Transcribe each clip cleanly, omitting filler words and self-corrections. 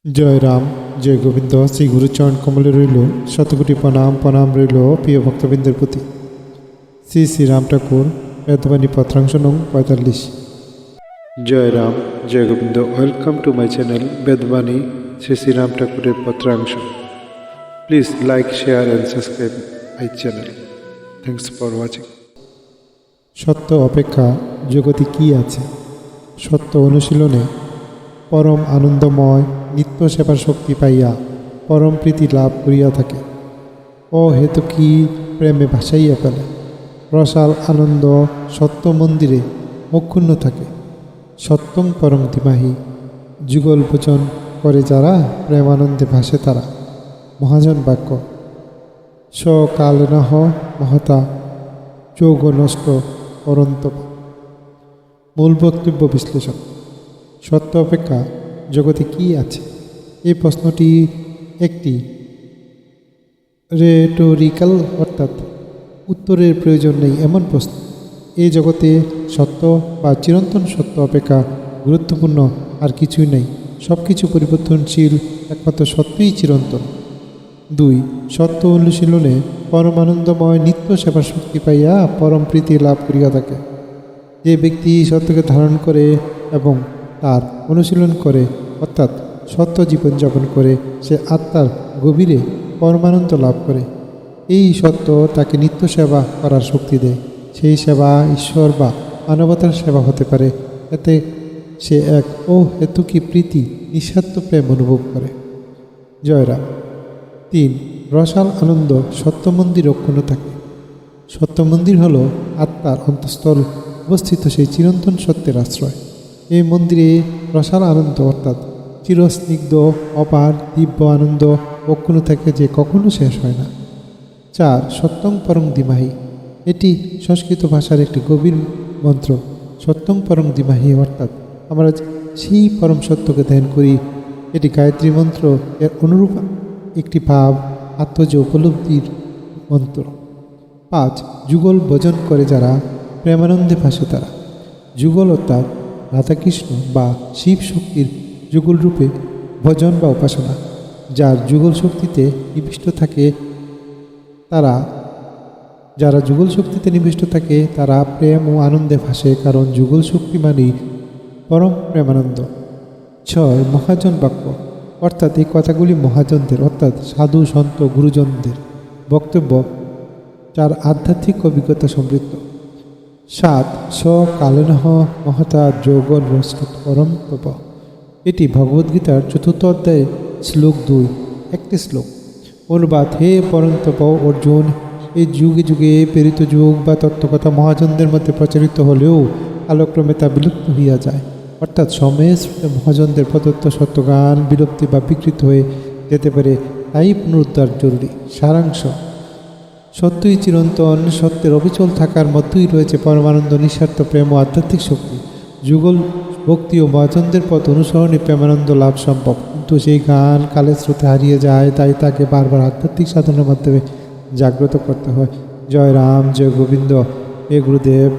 জয় রাম, জয় গোবিন্দ। শ্রী গুরুচরণ কমলে রইল শতকোটি প্রণাম। প্রণাম রইল প্রিয় ভক্তবৃন্দের প্রতি। শ্রী শ্রী রাম ঠাকুর বেদবাণী পত্রাংশ নং 45। জয় রাম, জয় Gobinda. Welcome to my channel Vedbani Shri Shri Ram ঠাকুরের পত্রাংশ। Please like, share and subscribe my channel. Thanks for watching. সত্য অপেক্ষা জগতে কি আছে? সত্য অনুশীলনে পরম আনন্দময় নিত্য সেবার শক্তি পাইয়া পরম প্রীতি লাভ করিয়া থাকে। অহেতুকি প্রেমে ভাসাইয়া ফেলে। রসাল আনন্দ সত্য মন্দিরে অক্ষুণ্ণ থাকে। সত্যং পরম ধীমাহি। যুগল ভোজন করে যারা প্রেমানন্দে ভাসে তারা। মহাজন বাক্য। সকালনহ মহতা যোগ নষ্ট অরন্তপ। মূল বক্তব্য বিশ্লেষণ। সত্য অপেক্ষা জগতে কি আছে? এই প্রশ্নটি একটি রেটোরিক্যাল, অর্থাৎ উত্তরের প্রয়োজন নেই এমন প্রশ্ন। এই জগতে সত্য বা চিরন্তন সত্য অপেক্ষা গুরুত্বপূর্ণ আর কিছুই নেই। সব কিছু পরিবর্তনশীল, একমাত্র সত্যই চিরন্তন। 2. সত্য অনুশীলনে পরমানন্দময় নিত্য সেবার শক্তি পাইয়া পরম প্রীতি লাভ করিয়া থাকে। যে ব্যক্তি সত্যকে ধারণ করে এবং তার অনুশীলন করে, অর্থাৎ সত্য জীবনযাপন করে, সে আত্মার গভীরে পরমানন্দ লাভ করে। এই সত্য তাকে নিত্য সেবা করার শক্তি দেয়। সেই সেবা ঈশ্বর বা মানবতার সেবা হতে পারে। এতে সে এক অহেতুকী প্রীতি, নিঃস্বার্থ প্রেম অনুভব করে। জয়রাম। 3. রসাল আনন্দ সত্য মন্দির অক্ষুণ্ণ থাকে। সত্য মন্দির হল আত্মার অন্তঃস্থল অবস্থিত সেই চিরন্তন সত্যের আশ্রয়। এই মন্দিরে রসাল আনন্দ, অর্থাৎ চিরস্নিগ্ধ অপার দিব্য আনন্দ অক্ষুণ্ণ থাকে, যে কখনো শেষ হয় না। 4. সত্যং পরং ধীমাহি। এটি সংস্কৃত ভাষার একটি গভীর মন্ত্র। সত্যং পরং ধীমাহি, অর্থাৎ আমরা সেই পরম সত্যকে ধ্যান করি। এটি গায়ত্রী মন্ত্র এর অনুরূপ একটি ভাব, আত্মজ উপলব্ধির মন্ত্র। 5. যুগল ভজন করে যারা প্রেমানন্দে ভাসে তারা। যুগল অর্থাৎ রাধাকৃষ্ণ বা শিব শক্তির যুগল রূপে ভজন বা উপাসনা। যার যুগল শক্তিতে নিবিষ্ট থাকে যারা যুগল শক্তিতে নিবিষ্ট থাকে তারা প্রেম ও আনন্দে ভাসে, কারণ যুগল শক্তি মানেই পরম প্রেমানন্দ। 6. মহাজন বাক্য, অর্থাৎ এই কথাগুলি মহাজনদের, অর্থাৎ সাধু সন্ত গুরুজনদের বক্তব্য, যার আধ্যাত্মিক অভিজ্ঞতা সমৃদ্ধ। 7. সকালেনহ মহতা যোগ নষ্ট পরম তপ। এটি ভগবদ্গীতার 4th অধ্যায়ে শ্লোক 2, একটি শ্লোক। অনুবাদ: হে পরন্তপ অর্জুন, এই যুগে যুগে প্রেরিত যুগ বা তত্ত্বকথা মহাজনদের মধ্যে প্রচারিত হলেও কালক্রমে তা বিলুপ্ত হইয়া যায়। অর্থাৎ সময়ে মহাজনদের প্রদত্ত সত্যজ্ঞান বিলুপ্তি বা বিকৃত হয়ে যেতে পারে, তাই পুনরুদ্ধার জরুরি। সারাংশ: সত্যই চিরন্তন। সত্যের অবিচল থাকার মধ্যেই রয়েছে পরমানন্দ, নিঃস্বার্থ প্রেম ও আধ্যাত্মিক শক্তি। যুগল ভক্তি ও মহাজনদের পথ অনুসরণে প্রেমানন্দ লাভ সম্ভব, কিন্তু সেই গান কালের স্রোতে হারিয়ে যায়, তাই তাকে বারবার আধ্যাত্মিক সাধনার মাধ্যমে জাগ্রত করতে হয়। জয় রাম, জয় গোবিন্দ। হে গুরুদেব,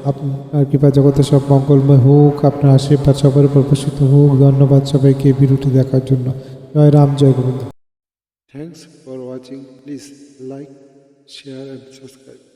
আপনার কৃপা জগতে সব মঙ্গলময় হোক, আপনার আশীর্বাদ সবার উপর বর্ষিত হোক। ধন্যবাদ সবাইকে ভিডিওটি দেখার জন্য। জয় রাম, জয় Gobinda. Thanks for watching. Please like, share and subscribe.